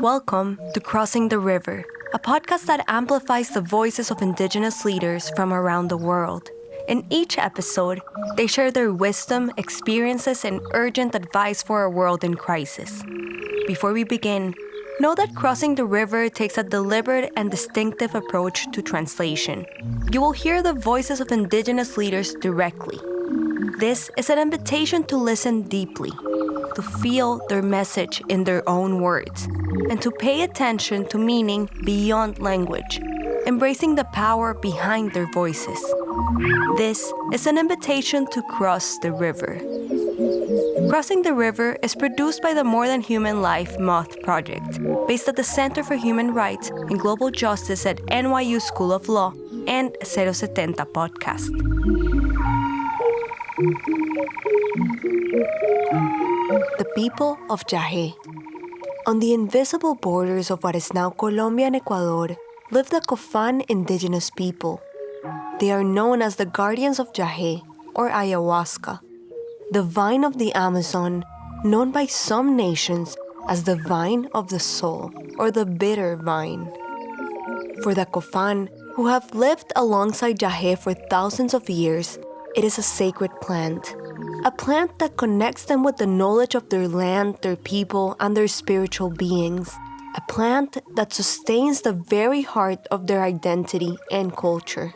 Welcome to Crossing the River, a podcast that amplifies the voices of Indigenous leaders from around the world. In each episode, they share their wisdom, experiences, and urgent advice for a world in crisis. Before we begin, know that Crossing the River takes a deliberate and distinctive approach to translation. You will hear the voices of Indigenous leaders directly. This is an invitation to listen deeply, to feel their message in their own words, and to pay attention to meaning beyond language, embracing the power behind their voices. This is an invitation to cross the river. Crossing the River is produced by the More Than Human Life Moth Project, based at the Center for Human Rights and Global Justice at NYU School of Law and 070 Podcast. The people of Yahe. On the invisible borders of what is now Colombia and Ecuador live the Cofán indigenous people. They are known as the guardians of Yahe, or ayahuasca, the vine of the Amazon, known by some nations as the vine of the soul, or the bitter vine. For the Cofán, who have lived alongside Yahe for thousands of years, it is a sacred plant. A plant that connects them with the knowledge of their land, their people, and their spiritual beings. A plant that sustains the very heart of their identity and culture.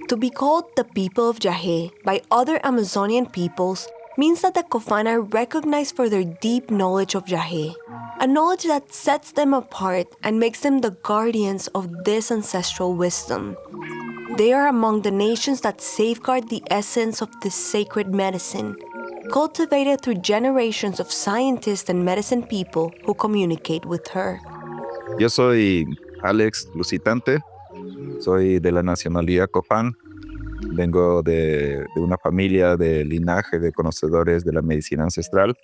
To be called the people of Yahe by other Amazonian peoples means that the Cofán are recognized for their deep knowledge of Yahe, a knowledge that sets them apart and makes them the guardians of this ancestral wisdom. They are among the nations that safeguard the essence of this sacred medicine, cultivated through generations of scientists and medicine people who communicate with her. Yo soy Alex Lusitante, soy de la nacionalidad Cofán, vengo de una familia de linaje de conocedores de la medicina ancestral.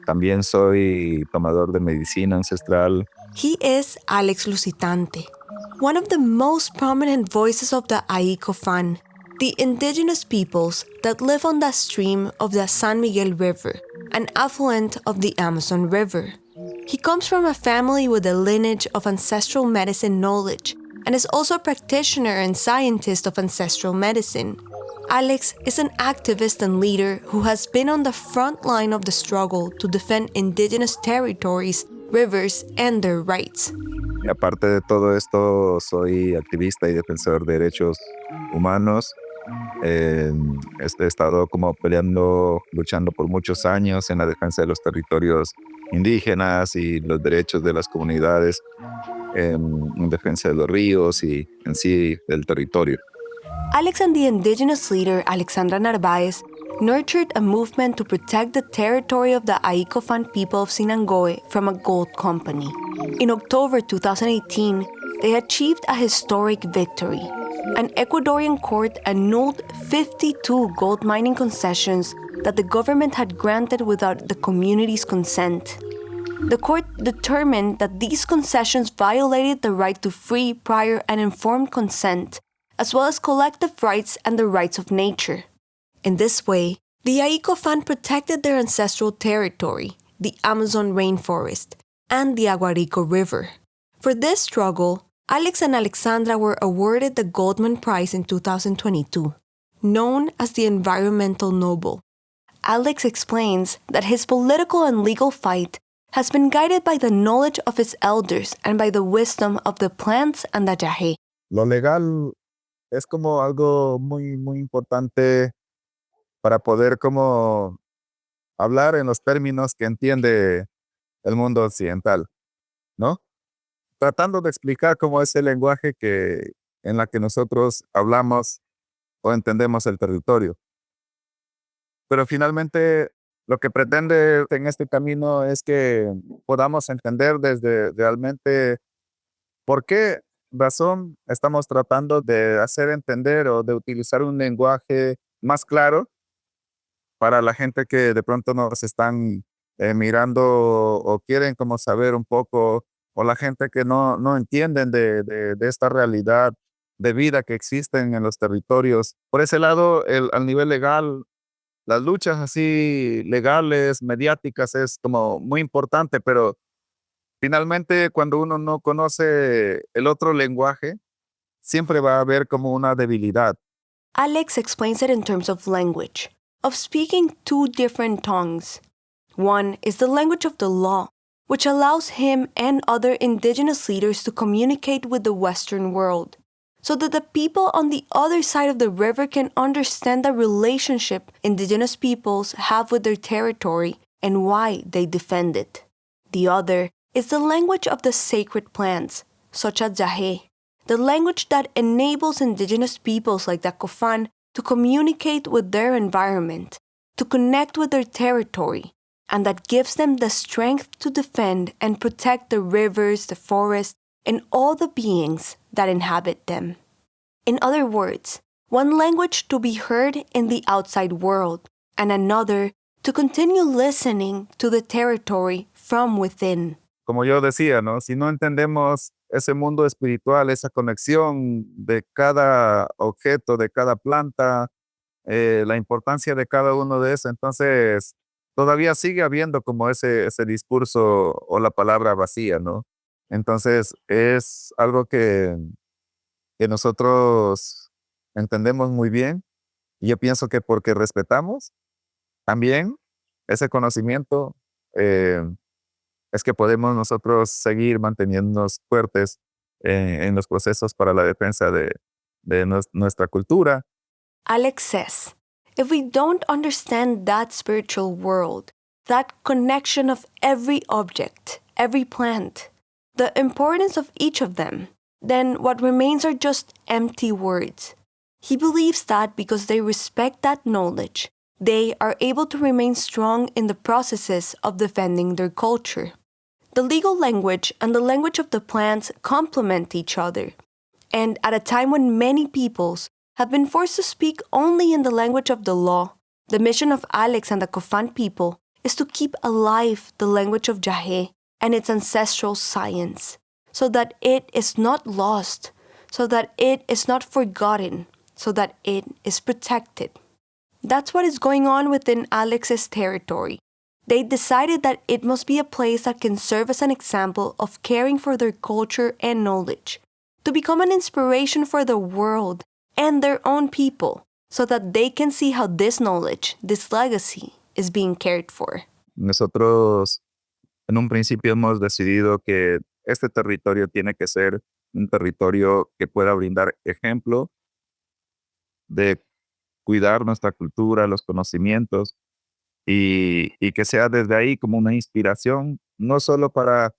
También soy tomador de medicina ancestral. He is Alex Lusitante, one of the most prominent voices of the Aí Cofán, the indigenous peoples that live on the stream of the San Miguel River, an affluent of the Amazon River. He comes from a family with a lineage of ancestral medicine knowledge and is also a practitioner and scientist of ancestral medicine. Alex is an activist and leader who has been on the front line of the struggle to defend indigenous territories, rivers, and their rights. Aparte de todo esto, soy activista y defensor de derechos humanos. He estado como peleando, luchando por muchos años en la defensa de los territorios indígenas y los derechos de las comunidades, en defensa de los ríos y en sí del territorio. Alex and the indigenous leader Alexandra Narváez nurtured a movement to protect the territory of the Aí Cofán people of Sinangoe from a gold company. In October 2018, they achieved a historic victory. An Ecuadorian court annulled 52 gold mining concessions that the government had granted without the community's consent. The court determined that these concessions violated the right to free, prior, and informed consent, as well as collective rights and the rights of nature. In this way, the Aí Cofán protected their ancestral territory, the Amazon rainforest, and the Aguarico River. For this struggle, Alex and Alexandra were awarded the Goldman Prize in 2022, known as the Environmental Nobel. Alex explains that his political and legal fight has been guided by the knowledge of his elders and by the wisdom of the plants and the Yahe. Lo legal es como algo muy, muy importante para poder como hablar en los términos que entiende el mundo occidental, ¿no? Tratando de explicar cómo es el lenguaje en la que nosotros hablamos o entendemos el territorio. Pero finalmente lo que pretende en este camino es que podamos entender desde realmente por qué razón estamos tratando de hacer entender o de utilizar un lenguaje más claro para la gente que de pronto nos están mirando o quieren como saber un poco, o la gente que no entienden de esta realidad de vida que existen en los territorios. Por ese lado, al nivel legal, las luchas así legales, mediáticas, es como muy importante, pero finalmente cuando uno no conoce el otro lenguaje, siempre va a haber como una debilidad. Alex explains it in terms of language, of speaking two different tongues. One is the language of the law, which allows him and other indigenous leaders to communicate with the Western world, so that the people on the other side of the river can understand the relationship indigenous peoples have with their territory and why they defend it. The other is the language of the sacred plants, such as Yahe, the language that enables indigenous peoples like the Kofan to communicate with their environment, to connect with their territory, and that gives them the strength to defend and protect the rivers, the forests, and all the beings that inhabit them. In other words, one language to be heard in the outside world, and another to continue listening to the territory from within. Como yo decía, ¿no? Si no entendemos ese mundo espiritual, esa conexión de cada objeto, de cada planta, la importancia de cada uno de eso, entonces todavía sigue habiendo como ese discurso o la palabra vacía, ¿no? Entonces es algo que nosotros entendemos muy bien y yo pienso que porque respetamos también ese conocimiento, es que podemos nosotros seguir manteniéndonos fuertes en los procesos para la defensa de nuestra cultura. Alex says, if we don't understand that spiritual world, that connection of every object, every plant, the importance of each of them, then what remains are just empty words. He believes that because they respect that knowledge, they are able to remain strong in the processes of defending their culture. The legal language and the language of the plants complement each other. And at a time when many peoples have been forced to speak only in the language of the law, the mission of Alex and the Kofan people is to keep alive the language of Yahe and its ancestral science, so that it is not lost, so that it is not forgotten, so that it is protected. That's what is going on within Alex's territory. They decided that it must be a place that can serve as an example of caring for their culture and knowledge, to become an inspiration for the world and their own people, so that they can see how this knowledge, this legacy, is being cared for. Nosotros en un principio hemos decidido que este territorio tiene que ser un territorio que pueda brindar ejemplo de cuidar nuestra cultura, los conocimientos y que sea desde ahí como una inspiración, no solo para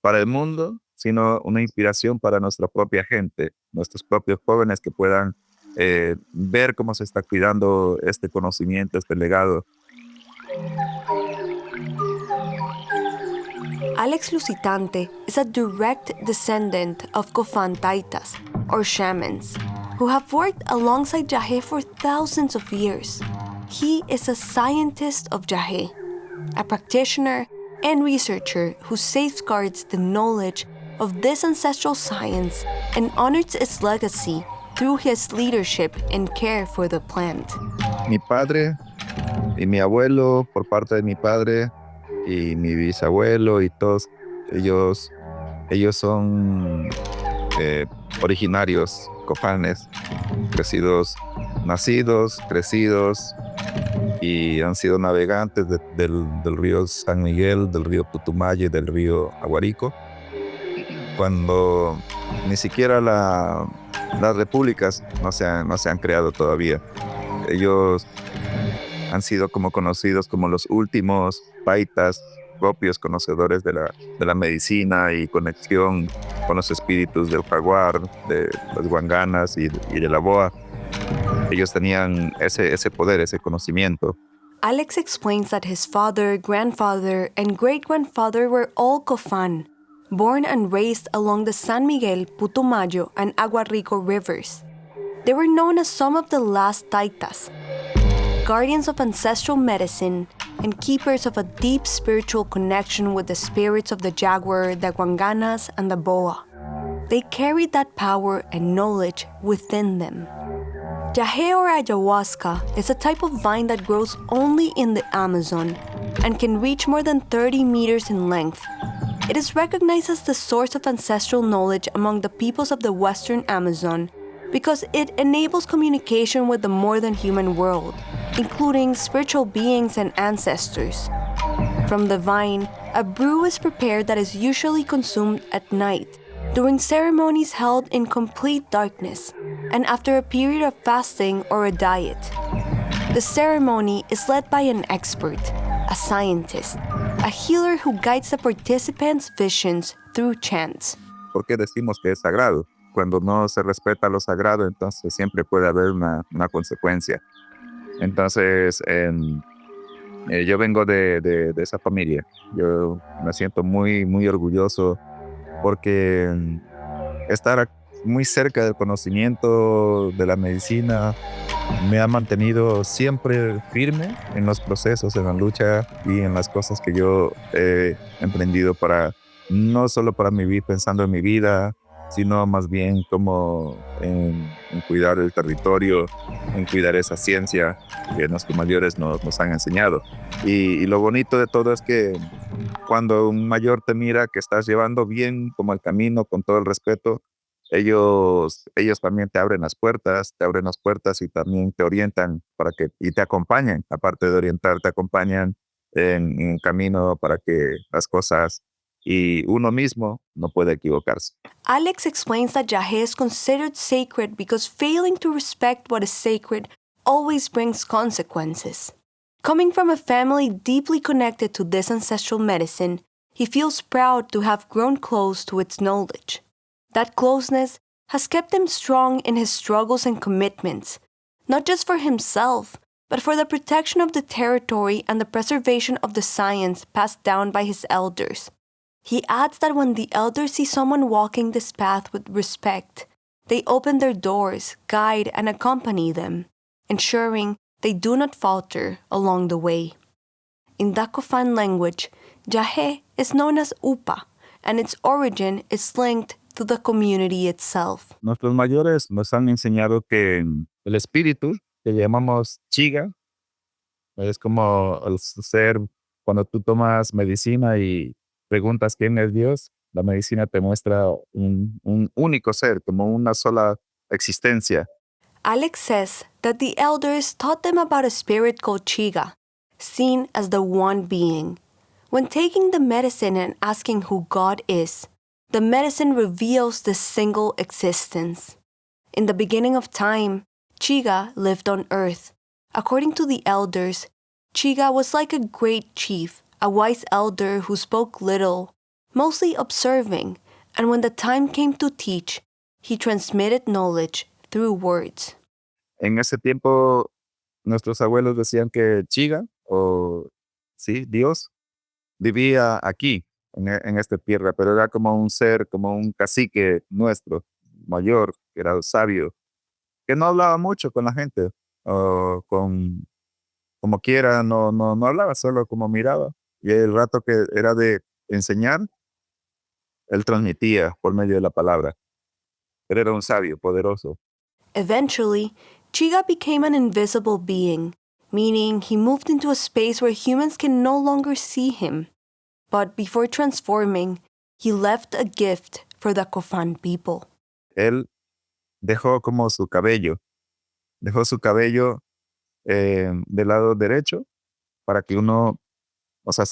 el mundo, sino una inspiración para nuestra propia gente, nuestros propios jóvenes que puedan ver cómo se está cuidando este conocimiento, este legado. Alex Lusitante is a direct descendant of Kofan Taitas, or shamans, who have worked alongside Yahe for thousands of years. He is a scientist of Yahe, a practitioner and researcher who safeguards the knowledge of this ancestral science and honors its legacy through his leadership and care for the plant. Mi padre y mi abuelo, por parte de mi padre, y mi bisabuelo y todos ellos son originarios cofanes, nacidos, crecidos y han sido navegantes del río San Miguel, del río Putumayo y del río Aguarico. Cuando ni siquiera las repúblicas no se han creado todavía. Ellos han sido como conocidos como los últimos paitas propios conocedores de la medicina y conexión con los espíritus del jaguar, de las guanganas y de la boa. Ellos tenían ese poder, ese conocimiento. Alex explains that his father, grandfather, and great-grandfather were all Kofan, born and raised along the San Miguel, Putumayo, and Aguarico rivers. They were known as some of the last Taitas, guardians of ancestral medicine and keepers of a deep spiritual connection with the spirits of the jaguar, the guanganas, and the boa. They carried that power and knowledge within them. Yahe or ayahuasca is a type of vine that grows only in the Amazon and can reach more than 30 meters in length. It is recognized as the source of ancestral knowledge among the peoples of the Western Amazon because it enables communication with the more than human world, including spiritual beings and ancestors. From the vine, a brew is prepared that is usually consumed at night, during ceremonies held in complete darkness, and after a period of fasting or a diet. The ceremony is led by an expert, a scientist, a healer who guides the participants' visions through chants. ¿Por qué decimos que es sagrado? Cuando no se respeta lo sagrado, entonces siempre puede haber una consecuencia. Entonces, yo vengo de esa familia. Yo me siento muy, muy orgulloso porque estar muy cerca del conocimiento de la medicina me ha mantenido siempre firme en los procesos, en la lucha y en las cosas que yo he emprendido no solo para vivir pensando en mi vida, sino más bien como en cuidar el territorio, en cuidar esa ciencia que nuestros mayores nos han enseñado. Y lo bonito de todo es que cuando un mayor te mira que estás llevando bien como el camino, con todo el respeto, ellos también te abren las puertas y también te orientan y te acompañan, aparte de orientar, te acompañan en un camino para que las cosas y uno mismo no puede equivocarse. Alex explains that Yahe is considered sacred because failing to respect what is sacred always brings consequences. Coming from a family deeply connected to this ancestral medicine, he feels proud to have grown close to its knowledge. That closeness has kept him strong in his struggles and commitments, not just for himself, but for the protection of the territory and the preservation of the science passed down by his elders. He adds that when the elders see someone walking this path with respect, they open their doors, guide, and accompany them, ensuring they do not falter along the way. In Dakofan language, Yahe is known as Upa, and its origin is linked to the community itself. Nuestros mayores nos han enseñado que el espíritu, que llamamos chiga, es como el ser, cuando tú tomas medicina y preguntas quién es Dios, la medicina te muestra un único ser, como una sola existencia. Alex says that the elders taught them about a spirit called Chiga, seen as the one being. When taking the medicine and asking who God is, the medicine reveals the single existence. In the beginning of time, Chiga lived on earth. According to the elders, Chiga was like a great chief, a wise elder who spoke little, mostly observing, and when the time came to teach, he transmitted knowledge through words. En ese tiempo, nuestros abuelos decían que Chiga, o sí, Dios, vivía aquí, en esta tierra, pero era como un ser, como un cacique nuestro, mayor, que era sabio, que no hablaba mucho con la gente, o como quiera, no hablaba, solo como miraba. Y el rato que era de enseñar, él transmitía por medio de la palabra. Él era un sabio, poderoso. Eventually, Chiga became an invisible being, meaning he moved into a space where humans can no longer see him. But before transforming, he left a gift for the Kofan people. Él dejó su cabello del lado derecho para que uno, o sea,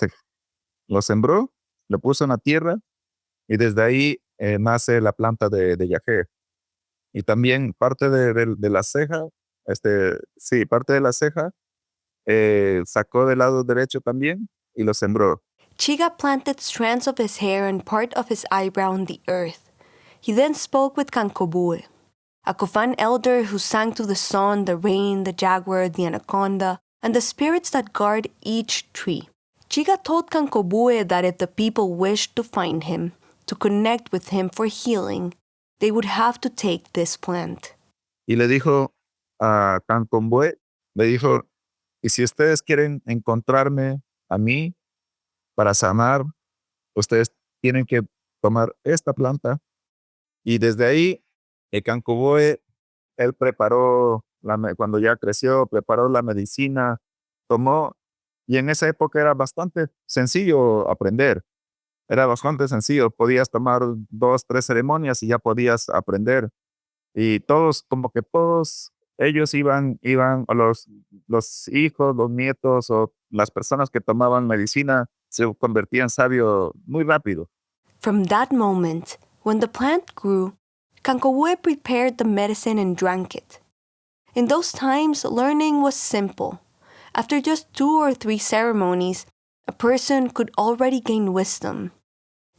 lo sembró, lo puso en la tierra y desde ahí nace la planta de Yahe. Y también parte de la ceja, parte de la ceja sacó del lado derecho también y lo sembró. Chiga planted strands of his hair and part of his eyebrow in the earth. He then spoke with Kankobue, a Kofan elder who sang to the sun, the rain, the jaguar, the anaconda, and the spirits that guard each tree. Chiga told Kankobue that if the people wished to find him, to connect with him for healing, they would have to take this plant. Y le dijo a Kankobue, le dijo, y si ustedes quieren encontrarme a mí para sanar, ustedes tienen que tomar esta planta. Y desde ahí, el Kankobue, él preparó cuando ya creció, preparó la medicina, tomó, y en esa época era bastante sencillo aprender. Era bastante sencillo, podías tomar 2, 3 ceremonias y ya podías aprender. Y todos, como que todos ellos iban, o los hijos, los nietos, o las personas que tomaban medicina, se convertían sabios muy rápido. From that moment, when the plant grew, Kankawue prepared the medicine and drank it. In those times, learning was simple. After just 2 or 3 ceremonies, a person could already gain wisdom.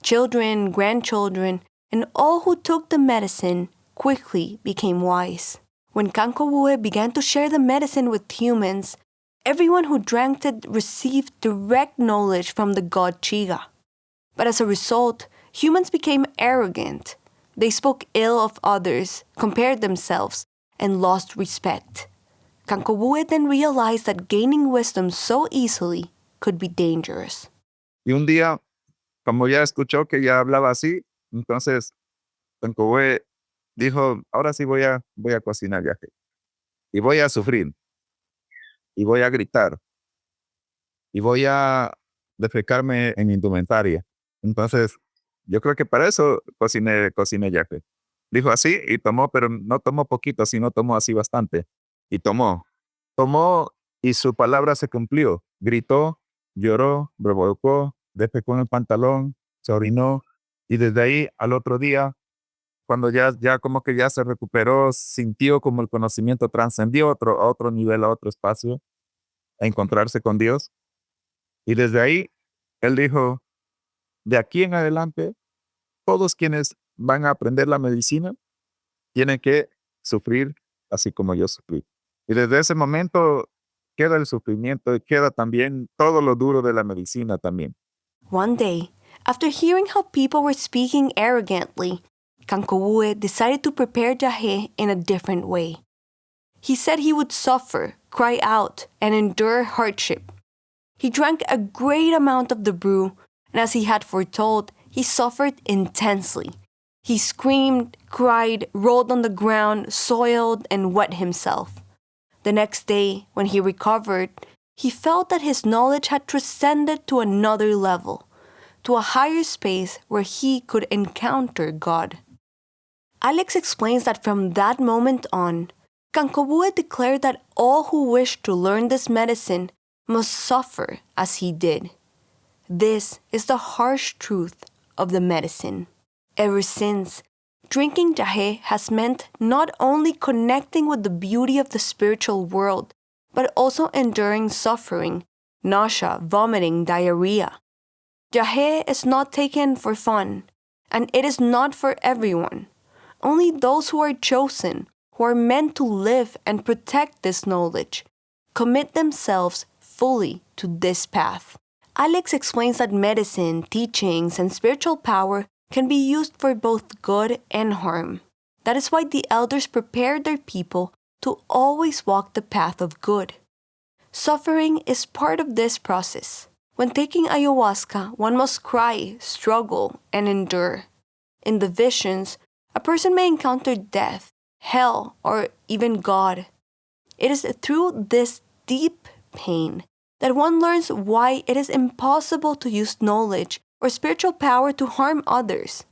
Children, grandchildren, and all who took the medicine quickly became wise. When Kankawue began to share the medicine with humans, everyone who drank it received direct knowledge from the god Chiga. But as a result, humans became arrogant. They spoke ill of others, compared themselves, and lost respect. Kankawue then realized that gaining wisdom so easily could be dangerous. Y un día, como ya escuchó que ya hablaba así, entonces Tancobue dijo, ahora sí voy a cocinar ya, y voy a sufrir, y voy a gritar, y voy a defecarme en indumentaria. Entonces, yo creo que para eso cociné yaque. Dijo así y tomó, pero no tomó poquito, sino tomó así bastante. Y tomó y su palabra se cumplió. Gritó, lloró, revolcó, defecó en el pantalón, se orinó y desde ahí al otro día, cuando ya como que ya se recuperó, sintió como el conocimiento trascendió a otro nivel, a otro espacio, a encontrarse con Dios. Y desde ahí, él dijo, de aquí en adelante, todos quienes van a aprender la medicina tienen que sufrir así como yo sufrí. Y desde ese momento queda el sufrimiento y queda también todo lo duro de la medicina también. One day, after hearing how people were speaking arrogantly, Kankawue decided to prepare Jahe in a different way. He said he would suffer, cry out, and endure hardship. He drank a great amount of the brew, and as he had foretold, he suffered intensely. He screamed, cried, rolled on the ground, soiled, and wet himself. The next day, when he recovered, he felt that his knowledge had transcended to another level, to a higher space where he could encounter God. Alex explains that from that moment on, Kankawue declared that all who wished to learn this medicine must suffer as he did. This is the harsh truth of the medicine. Ever since, drinking jahe has meant not only connecting with the beauty of the spiritual world, but also enduring suffering, nausea, vomiting, diarrhea. Jahe is not taken for fun, and it is not for everyone. Only those who are chosen, who are meant to live and protect this knowledge, commit themselves fully to this path. Alex explains that medicine, teachings, and spiritual power can be used for both good and harm. That is why the elders prepared their people to always walk the path of good. Suffering is part of this process. When taking ayahuasca, one must cry, struggle, and endure. In the visions, a person may encounter death, hell, or even God. It is through this deep pain that one learns why it is impossible to use knowledge or spiritual power to harm others,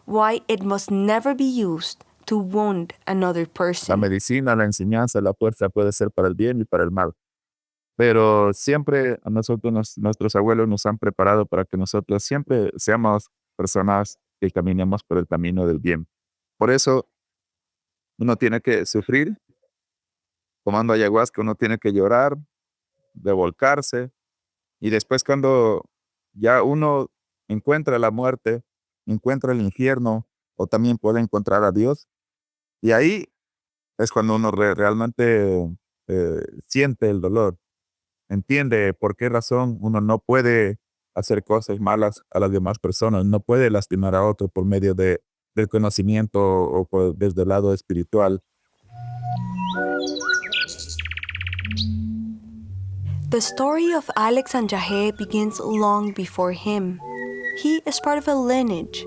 why it must never be used to wound another La person. medicina, la enseñanza, la fuerza puede ser para el bien y para el mal. Pero siempre a nosotros, nuestros abuelos nos han preparado para que nosotros siempre seamos personas que caminemos por el camino del bien. Por eso uno tiene que sufrir tomando ayahuasca, uno tiene que llorar, revolcarse, y después cuando ya uno encuentra la muerte, encuentra el infierno, o también puede encontrar a Dios, y ahí es cuando uno realmente siente el dolor, entiende por qué razón uno no puede hacer cosas malas a las demás personas, no puede lastimar a otro por medio del conocimiento o desde el lado espiritual. The story of Alex and Jahe begins long before him. He is part of a lineage.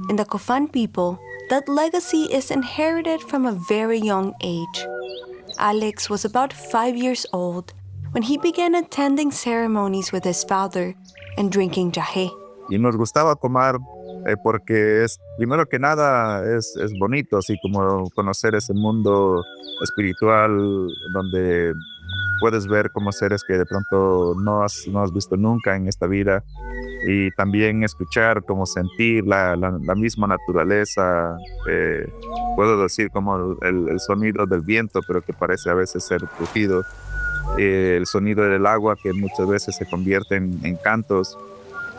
In the Kofan people, that legacy is inherited from a very young age. Alex was about 5 years old when he began attending ceremonies with his father and drinking jahé. Y nos gustaba tomar porque es, primero que nada, es bonito, así como conocer ese mundo espiritual donde puedes ver como seres que de pronto no has visto nunca en esta vida, y también escuchar, como sentir la misma naturaleza. Puedo decir como el sonido del viento, pero que parece a veces ser rugido, el sonido del agua que muchas veces se convierte en cantos,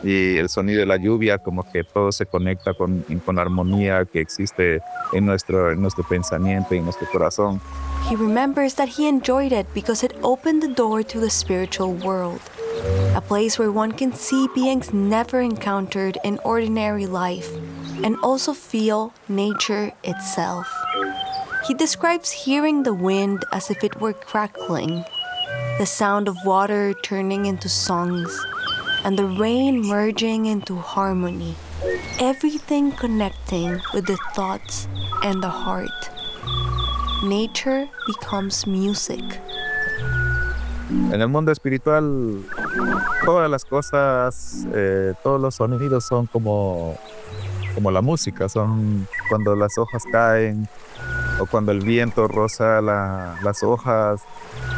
y el sonido de la lluvia, como que todo se conecta con la armonía que existe en nuestro pensamiento y en nuestro corazón. He remembers that he enjoyed it because it opened the door to the spiritual world, a place where one can see beings never encountered in ordinary life and also feel nature itself. He describes hearing the wind as if it were crackling, the sound of water turning into songs, and the rain merging into harmony, everything connecting with the thoughts and the heart. Nature becomes music. En el mundo espiritual, todas las cosas, todos los sonidos son como la música, son cuando las hojas caen, o cuando el viento roza las hojas,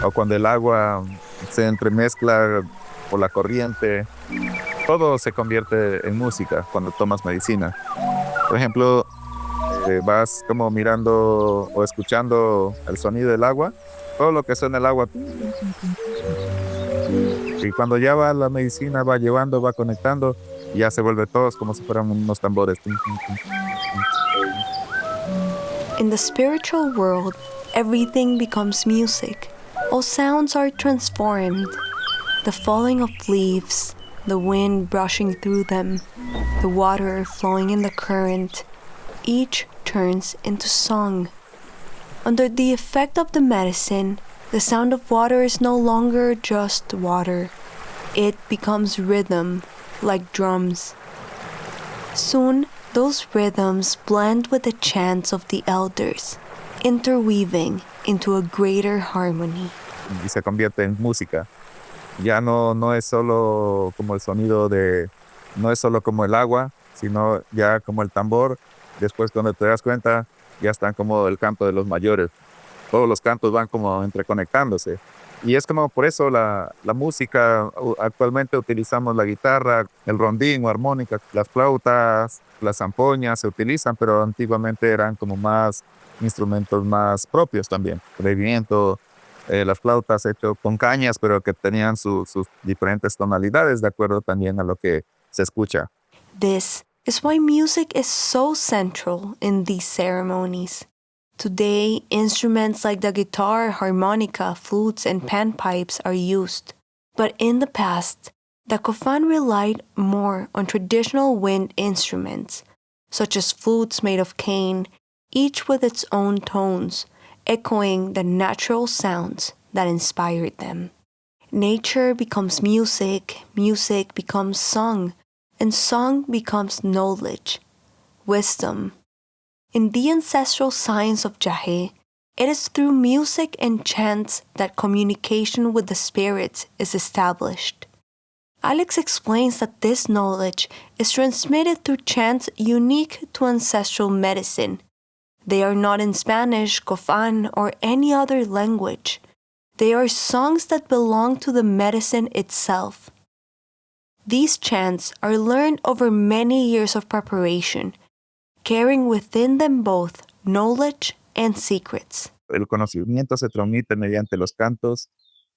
o cuando el agua se entremezcla por la corriente. Todo se convierte en música cuando tomas medicina. Por ejemplo, vas como mirando o escuchando el sonido del agua, todo lo que suena el agua. Y cuando ya va la medicina, va llevando, va conectando, y ya se vuelve todos como si fueran unos tambores. In the spiritual world, everything becomes music. All sounds are transformed. The falling of leaves, the wind brushing through them, the water flowing in the current, each turns into song. Under the effect of the medicine, the sound of water is no longer just water. It becomes rhythm, like drums. Soon, those rhythms blend with the chants of the elders, interweaving into a greater harmony. Y se convierte en música. Ya no es solo como el sonido no es solo como el agua, sino ya como el tambor. Después, cuando te das cuenta, ya están como el canto de los mayores. Todos los cantos van como entreconectándose. Y es como por eso la música, actualmente utilizamos la guitarra, el rondín o armónica, las flautas, las zampoñas se utilizan, pero antiguamente eran como más instrumentos más propios también, de viento, las flautas hechas con cañas, pero que tenían sus diferentes tonalidades de acuerdo también a lo que se escucha. This is why music is so central in these ceremonies. Today, instruments like the guitar, harmonica, flutes, and panpipes are used. But in the past, the Kofan relied more on traditional wind instruments, such as flutes made of cane, each with its own tones, echoing the natural sounds that inspired them. Nature becomes music, music becomes song, and song becomes knowledge, wisdom. In the ancestral science of Jahé, it is through music and chants that communication with the spirits is established. Alex explains that this knowledge is transmitted through chants unique to ancestral medicine. They are not in Spanish, Kofan, or any other language. They are songs that belong to the medicine itself. These chants are learned over many years of preparation, carrying within them both knowledge and secrets. El conocimiento se transmite mediante los cantos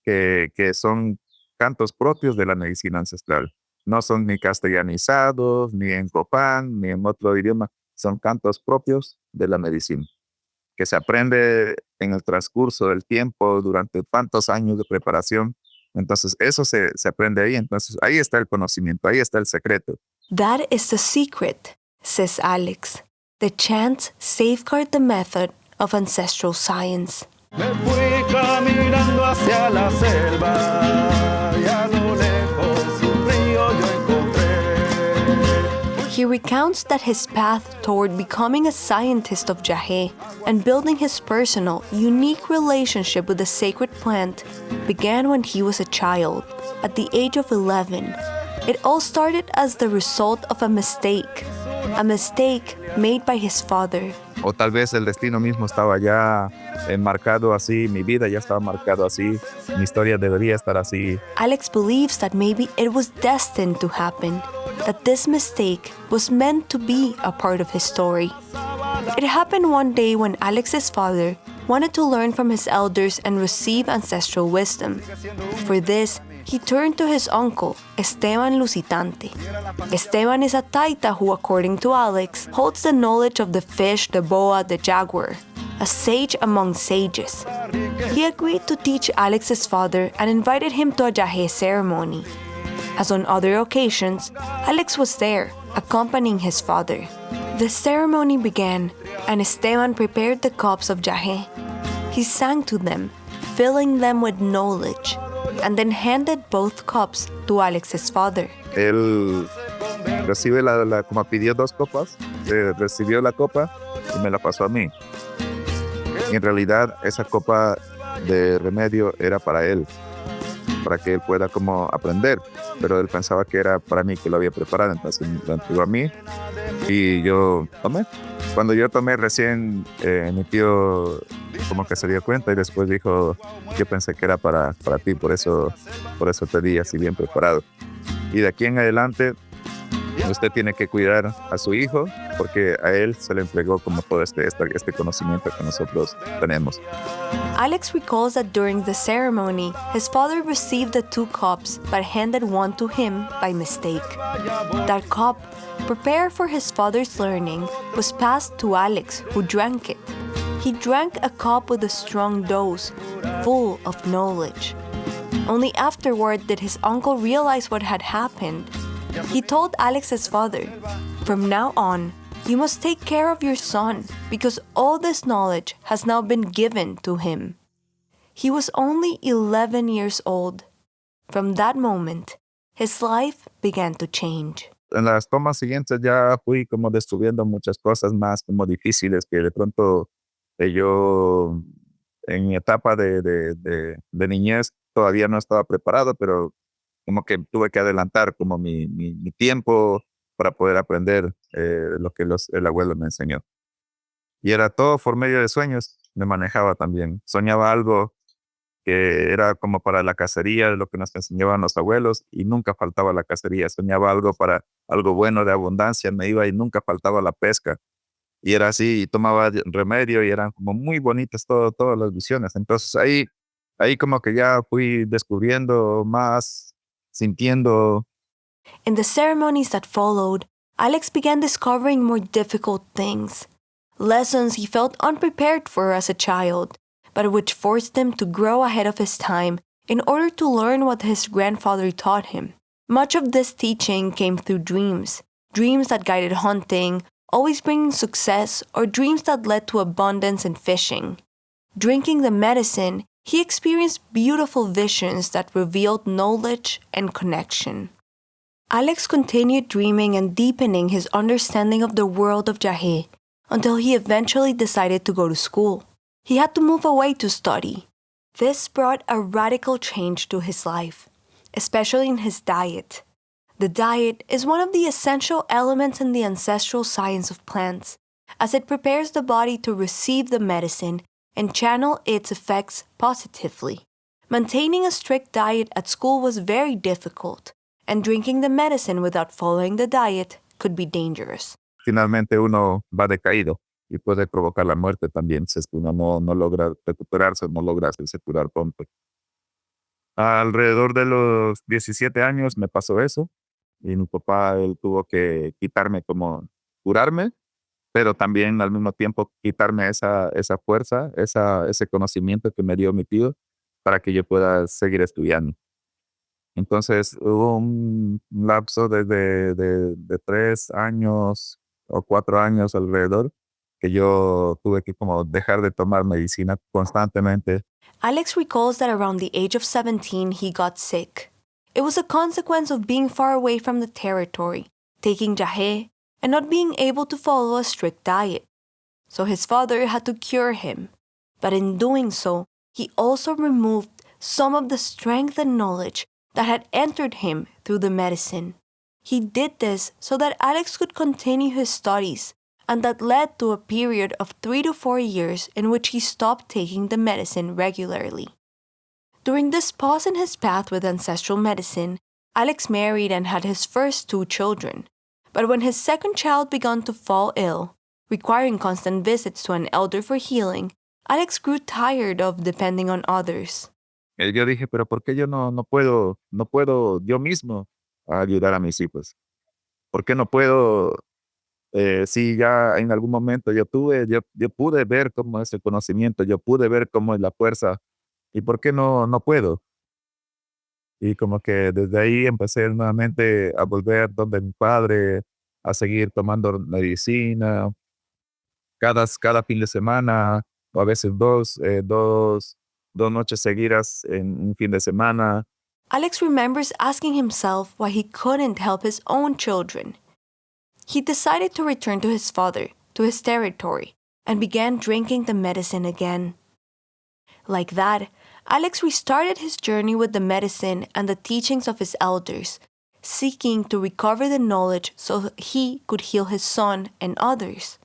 que son cantos propios de la medicina ancestral. No son ni castellanizados, ni en Copán, ni en otro idioma. Son cantos propios de la medicina, que se aprende en el transcurso del tiempo durante tantos años de preparación. Entonces, eso se aprende ahí. Entonces, ahí está el conocimiento, ahí está el secreto. That is the secret, says Alex. The chants safeguard the method of ancestral science. Me fui caminando hacia la selva y a lo lejos un río yo encontré. He recounts that his path toward becoming a scientist of Jahé and building his personal, unique relationship with the sacred plant began when he was a child, at the age of 11. It all started as the result of a mistake made by his father. O tal vez el destino mismo estaba ya marcado así, mi vida ya estaba marcado así, mi historia debería estar así. Alex believes that maybe it was destined to happen, that this mistake was meant to be a part of his story. It happened one day when Alex's father wanted to learn from his elders and receive ancestral wisdom. For this, he turned to his uncle, Esteban Lusitante. Esteban is a taita who, according to Alex, holds the knowledge of the fish, the boa, the jaguar, a sage among sages. He agreed to teach Alex's father and invited him to a Jahé ceremony. As on other occasions, Alex was there, accompanying his father. The ceremony began, and Esteban prepared the cups of Jahé. He sang to them, filling them with knowledge, and then handed both cups to Alex's father. Él recibe como pidió 2 copas, recibió la copa y me la pasó a mí. Y en realidad esa copa de remedio era para él, para que él pueda como aprender, pero él pensaba que era para mí, que lo había preparado, entonces lo entregó a mí y yo tomé. Cuando yo tomé recién, mi tío como que se dio cuenta y después dijo, yo pensé que era para ti, por eso te di así bien preparado. Y de aquí en adelante, usted tiene que cuidar a su hijo porque a él se le entregó como todo este conocimiento que nosotros tenemos. Alex recalls that during the ceremony, his father received the 2 cups but handed one to him by mistake. That cup, prepared for his father's learning, was passed to Alex, who drank it. He drank a cup with a strong dose, full of knowledge. Only afterward did his uncle realize what had happened. He told Alex's father, "From now on, you must take care of your son because all this knowledge has now been given to him." He was only 11 years old. From that moment, his life began to change. En las tomas siguientes ya fui como descubriendo muchas cosas más como difíciles que de pronto yo en mi etapa de niñez todavía no estaba preparado, pero como que tuve que adelantar como mi tiempo para poder aprender lo que el abuelo me enseñó. Y era todo por medio de sueños, me manejaba también. Soñaba algo que era como para la cacería, de lo que nos enseñaban los abuelos, y nunca faltaba la cacería. Soñaba algo para algo bueno de abundancia, me iba y nunca faltaba la pesca. Y era así, y tomaba remedio, y eran como muy bonitas todas las visiones. Entonces ahí como que ya fui descubriendo más, sintiendo. In the ceremonies that followed, Alex began discovering more difficult things. Lessons he felt unprepared for as a child, but which forced him to grow ahead of his time in order to learn what his grandfather taught him. Much of this teaching came through dreams that guided hunting, always bringing success, or dreams that led to abundance in fishing. Drinking the medicine, he experienced beautiful visions that revealed knowledge and connection. Alex continued dreaming and deepening his understanding of the world of Jahé until he eventually decided to go to school. He had to move away to study. This brought a radical change to his life, especially in his diet. The diet is one of the essential elements in the ancestral science of plants, as it prepares the body to receive the medicine and channel its effects positively. Maintaining a strict diet at school was very difficult, and drinking the medicine without following the diet could be dangerous. Finalmente uno va decaído y puede provocar la muerte también si es que uno no logra recuperarse, no logra hacerse curar pronto. Alrededor de los 17 años me pasó eso y mi papá él tuvo que quitarme como curarme, pero también al mismo tiempo quitarme esa fuerza, ese conocimiento que me dio mi tío para que yo pueda seguir estudiando. Entonces hubo un lapso de 3 años o 4 años alrededor que yo tuve que como dejar de tomar medicina constantemente. Alex recalls that around the age of 17 he got sick. It was a consequence of being far away from the territory, taking Jahé, and not being able to follow a strict diet. So his father had to cure him. But in doing so, he also removed some of the strength and knowledge that had entered him through the medicine. He did this so that Alex could continue his studies, and that led to a period of 3 to 4 years in which he stopped taking the medicine regularly. During this pause in his path with ancestral medicine, Alex married and had his first 2 children. But when his second child began to fall ill, requiring constant visits to an elder for healing, Alex grew tired of depending on others. Yo dije, pero ¿por qué yo no puedo yo mismo ayudar a mis hijos? ¿Por qué no puedo, si ya en algún momento yo pude ver cómo es el conocimiento, yo pude ver cómo es la fuerza, ¿y por qué no puedo? Y como que desde ahí empecé nuevamente a volver donde mi padre, a seguir tomando medicina, cada fin de semana, o a veces dos noches seguidas en un fin de semana. Alex remembers asking himself why he couldn't help his own children. He decided to return to his father, to his territory, and began drinking the medicine again. Like that, Alex restarted his journey with the medicine and the teachings of his elders, seeking to recover the knowledge so he could heal his son and others.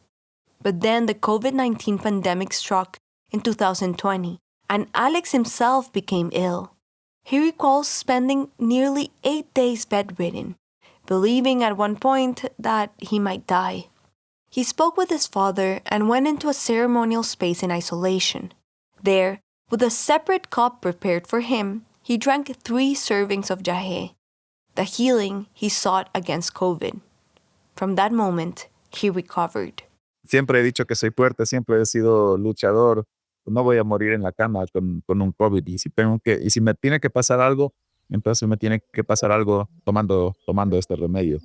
But then the COVID-19 pandemic struck in 2020, and Alex himself became ill. He recalls spending nearly 8 days bedridden, believing at one point that he might die. He spoke with his father and went into a ceremonial space in isolation. There, with a separate cup prepared for him, he drank 3 servings of Jahé, the healing he sought against COVID. From that moment, he recovered. Siempre he dicho que soy fuerte, siempre he sido luchador. No voy a morir en la cama con un COVID. Y si me tiene que pasar algo, entonces me tiene que pasar algo tomando este remedio.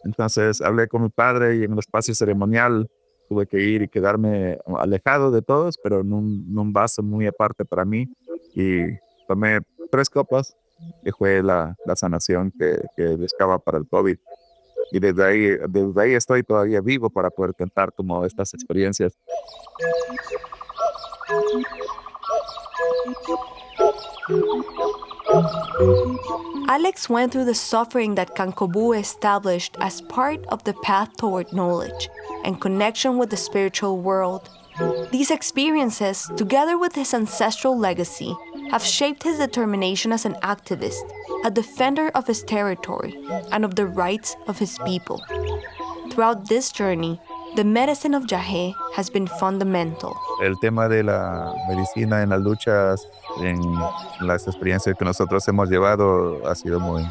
Entonces hablé con mi padre y en el espacio ceremonial tuve que ir y quedarme alejado de todos, pero en un vaso muy aparte para mí. Y tomé 3 copas, que fue la sanación que buscaba para el COVID. Y desde ahí estoy todavía vivo para poder contar como estas experiencias. Alex went through the suffering that Kankobu established as part of the path toward knowledge and connection with the spiritual world. These experiences, together with his ancestral legacy, have shaped his determination as an activist, a defender of his territory, and of the rights of his people. Throughout this journey, the medicine of Jahé has been fundamental. El tema de la medicina en las luchas, en las experiencias que nosotros hemos llevado ha sido muy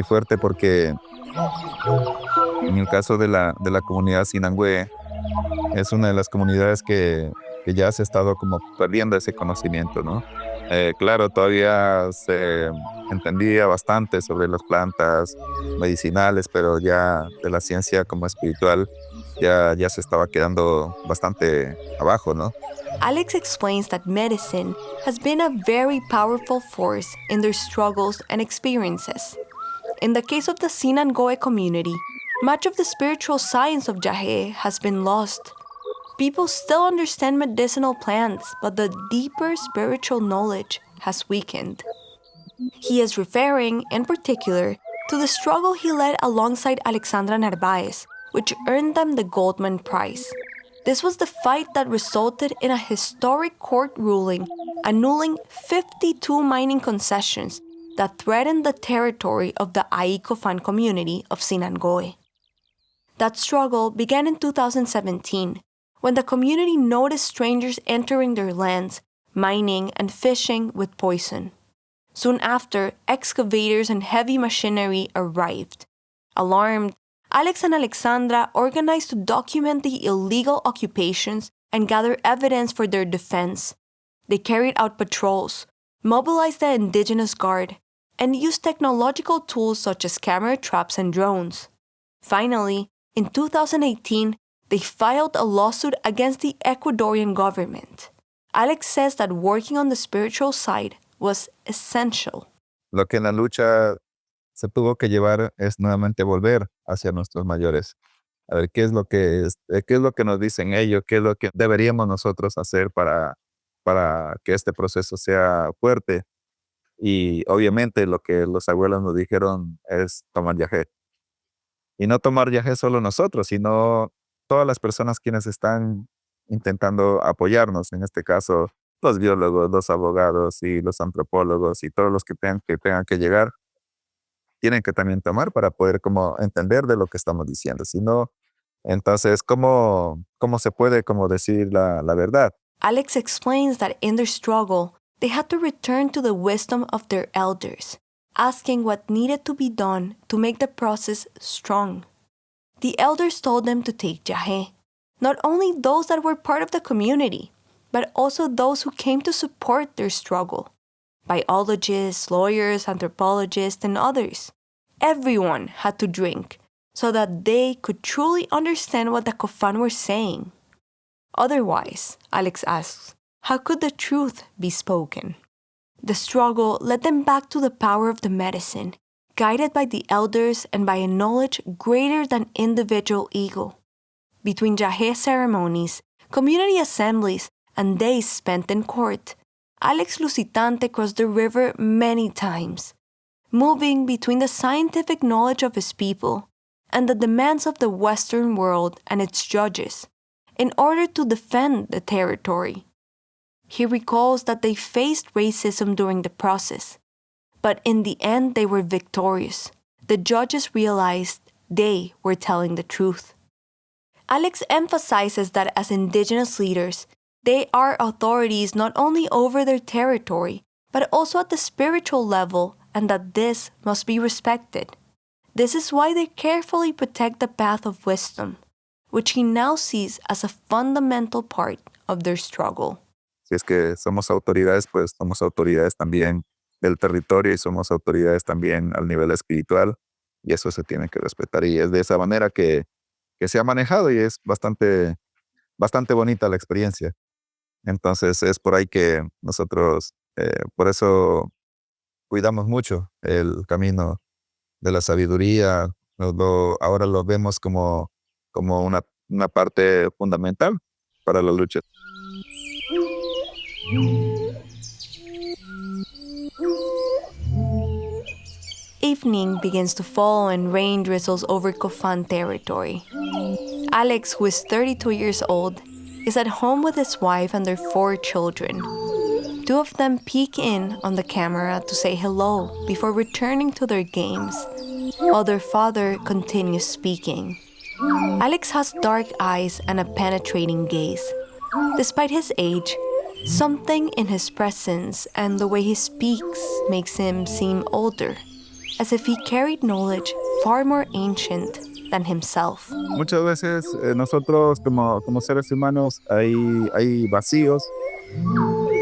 fuerte porque en el caso de la comunidad Sinangue es una de las comunidades que ya se ha estado como perdiendo ese conocimiento, ¿no? Claro, todavía se entendía bastante sobre las plantas medicinales, pero ya de la ciencia como espiritual ya se estaba quedando bastante abajo, ¿no? Alex explains that medicine has been a very powerful force in their struggles and experiences. In the case of the Sinangoe community, much of the spiritual science of Jahé has been lost. People still understand medicinal plants, but the deeper spiritual knowledge has weakened. He is referring, in particular, to the struggle he led alongside Alexandra Narváez, which earned them the Goldman Prize. This was the fight that resulted in a historic court ruling annulling 52 mining concessions that threatened the territory of the Aicofan community of Sinangoe. That struggle began in 2017, when the community noticed strangers entering their lands, mining and fishing with poison. Soon after, excavators and heavy machinery arrived. Alarmed, Alex and Alexandra organized to document the illegal occupations and gather evidence for their defense. They carried out patrols, mobilized the indigenous guard, and used technological tools such as camera traps and drones. Finally, in 2018, they filed a lawsuit against the Ecuadorian government. Alex says that working on the spiritual side was essential. Lo que en la lucha se tuvo que llevar es nuevamente volver hacia nuestros mayores. A ver qué es lo que nos dicen ellos, qué es lo que deberíamos nosotros hacer para que este proceso sea fuerte. Y obviamente lo que los abuelos nos dijeron es tomar yagé. Y no tomar yagé solo nosotros, sino todas las personas quienes están intentando apoyarnos, en este caso los biólogos, los abogados y los antropólogos y todos los que tengan que llegar, tienen que también tomar para poder como entender de lo que estamos diciendo. Si no, entonces, ¿cómo se puede como decir la verdad? Alex explains that in their struggle, they had to return to the wisdom of their elders, asking what needed to be done to make the process strong. The elders told them to take Jahe, not only those that were part of the community, but also those who came to support their struggle. Biologists, lawyers, anthropologists, and others. Everyone had to drink so that they could truly understand what the Kofan were saying. Otherwise, Alex asks, how could the truth be spoken? The struggle led them back to the power of the medicine, guided by the elders and by a knowledge greater than individual ego. Between Jahe ceremonies, community assemblies, and days spent in court, Alex Lusitante crossed the river many times, moving between the scientific knowledge of his people and the demands of the Western world and its judges, in order to defend the territory. He recalls that they faced racism during the process, but in the end they were victorious. The judges realized they were telling the truth. Alex emphasizes that as indigenous leaders, they are authorities not only over their territory, but also at the spiritual level, and that this must be respected. This is why they carefully protect the path of wisdom, which he now sees as a fundamental part of their struggle. Si es que somos autoridades, pues somos autoridades también del territorio y somos autoridades también al nivel espiritual, y eso se tiene que respetar. Y es de esa manera que se ha manejado y es bastante bonita la experiencia. Entonces es por ahí que nosotros, por eso cuidamos mucho el camino de la sabiduría. Ahora lo vemos como una parte fundamental para la lucha. Evening begins to fall and rain drizzles over Kofan territory. Alex, who is 32 years old, is at home with his wife and their 4 children. 2 of them peek in on the camera to say hello before returning to their games, while their father continues speaking. Alex has dark eyes and a penetrating gaze. Despite his age, something in his presence and the way he speaks makes him seem older, as if he carried knowledge far more ancient than himself. Muchas veces nosotros como seres humanos hay vacíos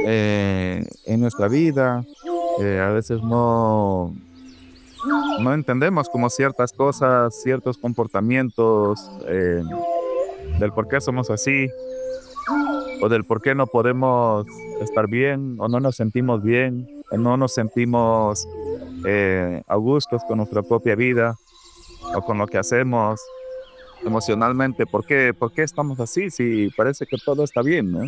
en nuestra vida. A veces no entendemos como ciertas cosas, ciertos comportamientos, del por qué somos así, o del por qué no podemos estar bien, o no nos sentimos bien, o no nos sentimos a gustos con nuestra propia vida, o con lo que hacemos emocionalmente. ¿Por qué estamos así si parece que todo está bien, ¿no?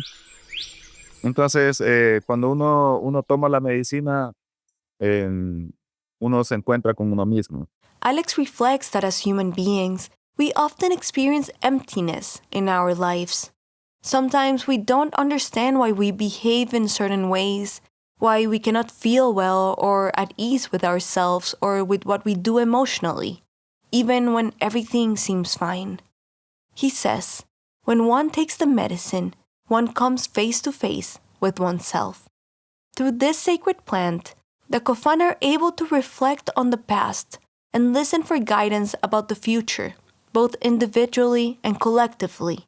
Entonces, cuando uno toma la medicina, eh, uno se encuentra con uno mismo. Alex reflects that as human beings, we often experience emptiness in our lives. Sometimes we don't understand why we behave in certain ways, why we cannot feel well or at ease with ourselves or with what we do emotionally, even when everything seems fine. He says, when one takes the medicine, one comes face to face with oneself. Through this sacred plant, the Kofan are able to reflect on the past and listen for guidance about the future, both individually and collectively.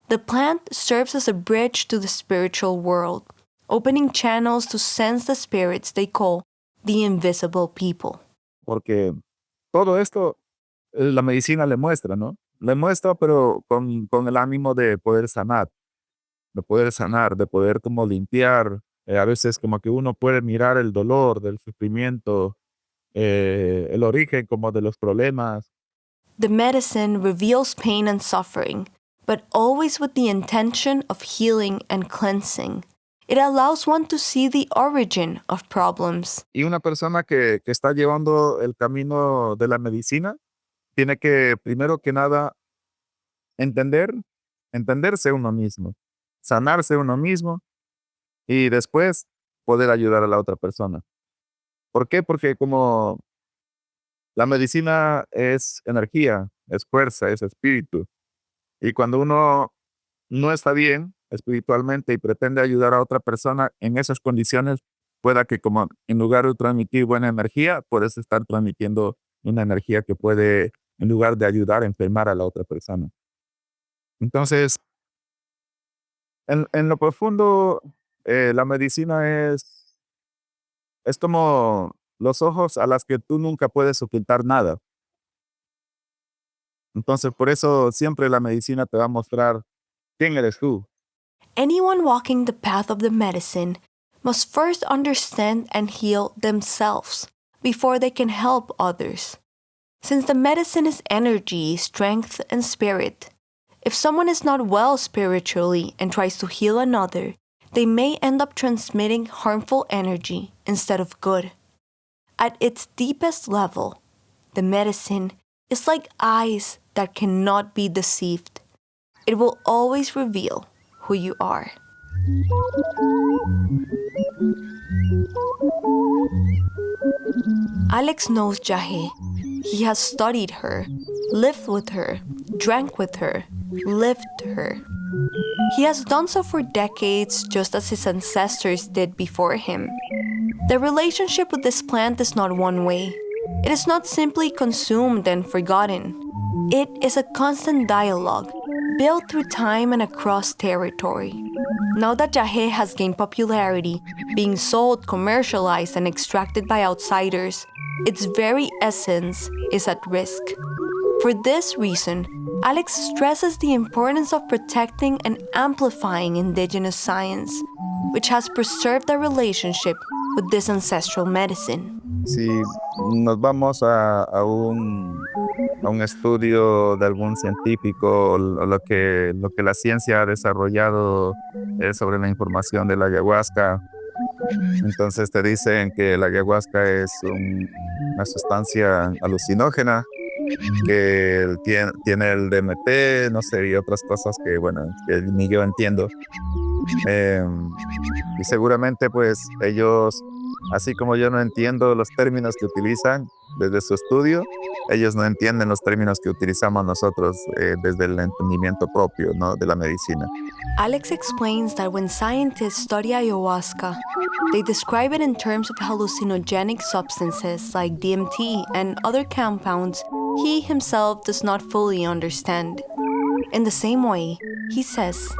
The plant serves as a bridge to the spiritual world, opening channels to sense the spirits they call the invisible people. Porque todo esto la medicina le muestra, ¿no? Le muestra, pero con el ánimo de poder sanar, de poder como limpiar. A veces como que uno puede mirar el dolor del sufrimiento el origen como de los problemas. The medicine reveals pain and suffering, but always with the intention of healing and cleansing. It allows one to see the origin of problems. Y una persona que está llevando el camino de la medicina tiene que, primero que nada, entenderse uno mismo, sanarse uno mismo y después poder ayudar a la otra persona. ¿Por qué? Porque como la medicina es energía, es fuerza, es espíritu. Y cuando uno no está bien espiritualmente y pretende ayudar a otra persona en esas condiciones, pueda que como en lugar de transmitir buena energía, puedes estar transmitiendo una energía que puede, en lugar de ayudar, enfermar a la otra persona. Entonces, en lo profundo, la medicina es como los ojos a las que tú nunca puedes ocultar nada. Entonces, por eso siempre la medicina te va a mostrar quién eres tú. Anyone walking the path of the medicine must first understand and heal themselves before they can help others. Since the medicine is energy, strength, and spirit, if someone is not well spiritually and tries to heal another, they may end up transmitting harmful energy instead of good. At its deepest level, the medicine is like eyes that cannot be deceived. It will always reveal who you are. Alex knows Jahe. He has studied her, lived with her, drank with her, lived her. He has done so for decades, just as his ancestors did before him. The relationship with this plant is not one way. It is not simply consumed and forgotten. It is a constant dialogue, built through time and across territory. Now that Jahe has gained popularity, being sold, commercialized, and extracted by outsiders, its very essence is at risk. For this reason, Alex stresses the importance of protecting and amplifying indigenous science, which has preserved the relationship with this ancestral medicine. Si nos vamos a un estudio de algún científico o lo que la ciencia ha desarrollado sobre la información de la ayahuasca, entonces te dicen que la ayahuasca es una sustancia alucinógena que tiene el DMT, no sé, y otras cosas que, bueno, que ni yo entiendo. Y seguramente pues ellos, así como yo no entiendo los términos que utilizan desde su estudio, ellos no entienden los términos que utilizamos nosotros desde el entendimiento propio, ¿no?, de la medicina. Alex explains that when scientists study ayahuasca, they describe it in terms of hallucinogenic substances like DMT and other compounds he himself does not fully understand. In the same way, he says,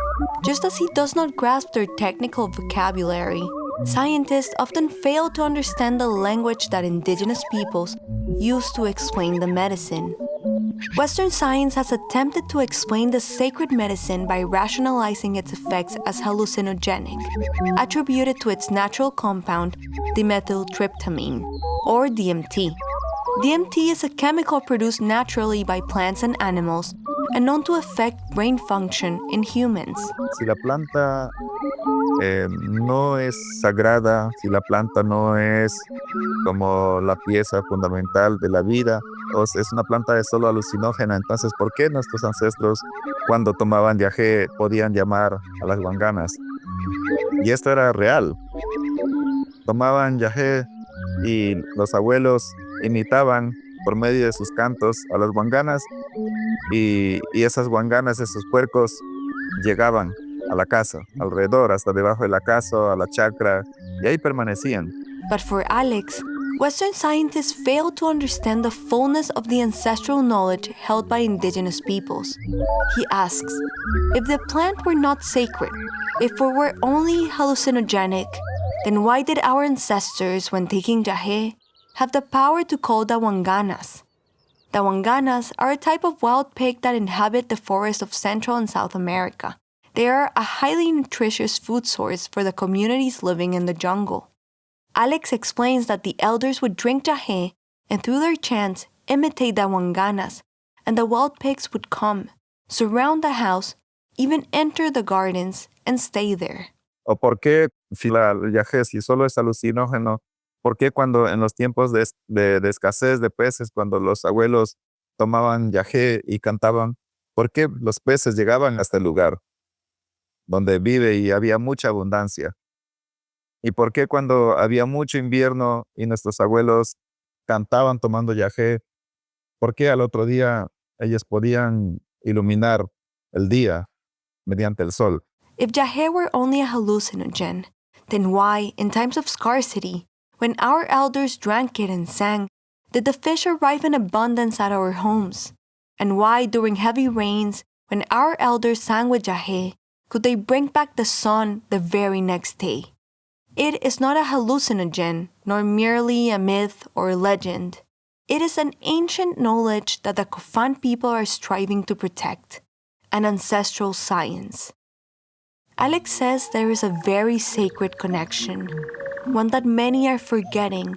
just as he does not grasp their technical vocabulary, scientists often fail to understand the language that indigenous peoples use to explain the medicine. Western science has attempted to explain the sacred medicine by rationalizing its effects as hallucinogenic, attributed to its natural compound, dimethyltryptamine, or DMT. DMT is a chemical produced naturally by plants and animals and known to affect brain function in humans. Si la planta no es sagrada, si la planta no es como la pieza fundamental de la vida, o es una planta de solo alucinógena, entonces ¿por qué nuestros ancestros cuando tomaban yagé podían llamar a las wanganas? Y esto era real. Tomaban yagé y los abuelos imitaban por medio de sus cantos a las wanganas y esas wanganas, esos puercos, llegaban a la casa, alrededor, hasta debajo de la casa, a la chacra, y ahí permanecían. But for Alex, Western scientists fail to understand the fullness of the ancestral knowledge held by indigenous peoples. He asks, if the plant were not sacred, if it were only hallucinogenic, then why did our ancestors, when taking yagé, have the power to call the wanganas? The wanganas are a type of wild pig that inhabit the forests of Central and South America. They are a highly nutritious food source for the communities living in the jungle. Alex explains that the elders would drink yagé and through their chants imitate the wanganas, and the wild pigs would come, surround the house, even enter the gardens, and stay there. ¿O por qué, si la yagé, si solo es alucinógeno, por qué cuando en los tiempos de escasez de peces, cuando los abuelos tomaban yagé y cantaban, por qué los peces llegaban hasta el lugar donde vive y había mucha abundancia? ¿Y por qué cuando había mucho invierno y nuestros abuelos cantaban tomando yagé, por qué al otro día ellos podían iluminar el día mediante el sol? If yagé were only a hallucinogen, then why, in times of scarcity, when our elders drank it and sang, did the fish arrive in abundance at our homes? And why, during heavy rains, when our elders sang with yagé, could they bring back the sun the very next day? It is not a hallucinogen, nor merely a myth or legend. It is an ancient knowledge that the Cofán people are striving to protect, an ancestral science. Alex says there is a very sacred connection, one that many are forgetting,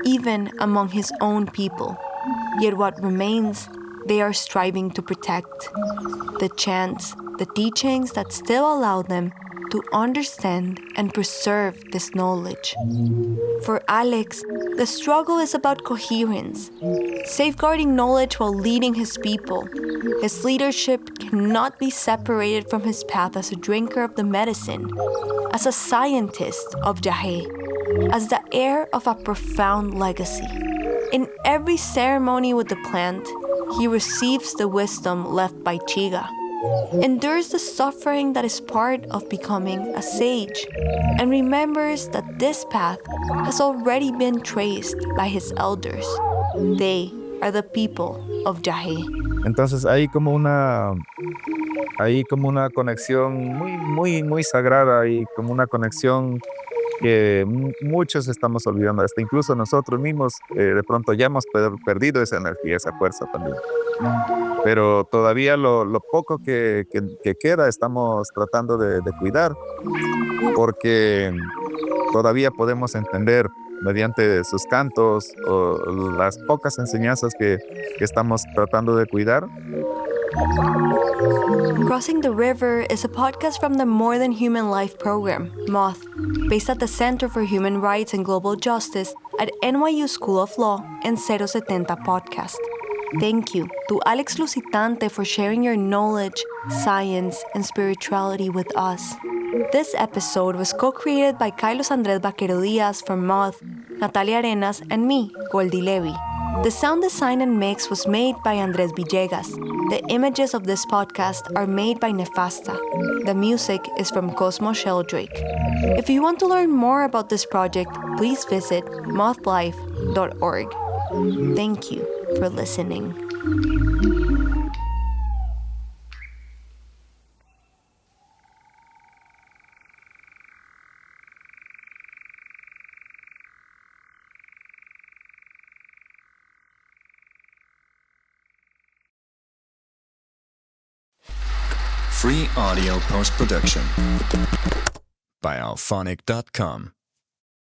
even among his own people. Yet what remains, they are striving to protect. The chants, the teachings that still allow them to understand and preserve this knowledge. For Alex, the struggle is about coherence, safeguarding knowledge while leading his people. His leadership cannot be separated from his path as a drinker of the medicine, as a scientist of yagé, as the heir of a profound legacy. In every ceremony with the plant, he receives the wisdom left by Chiga, endures the suffering that is part of becoming a sage, and remembers that this path has already been traced by his elders. They are the people of yagé. Entonces hay como una conexión muy sagrada y como una conexión que muchos estamos olvidando, hasta incluso nosotros mismos de pronto ya hemos perdido esa energía, esa fuerza también. Pero todavía lo poco que queda estamos tratando de cuidar, porque todavía podemos entender mediante sus cantos o las pocas enseñanzas que estamos tratando de cuidar. Crossing the River is a podcast from the More Than Human Life program, MOTH, based at the Center for Human Rights and Global Justice at NYU School of Law and 070 Podcast. Thank you to Alex Lusitante for sharing your knowledge, science, and spirituality with us. This episode was co-created by Carlos Andrés Vaquero Diaz from MOTH, Natalia Arenas, and me, Goldie Levy. The sound design and mix was made by Andrés Villegas. The images of this podcast are made by Nefasta. The music is from Cosmo Sheldrake. If you want to learn more about this project, please visit mothlife.org. Thank you for listening. Free audio post-production by alphonic.com.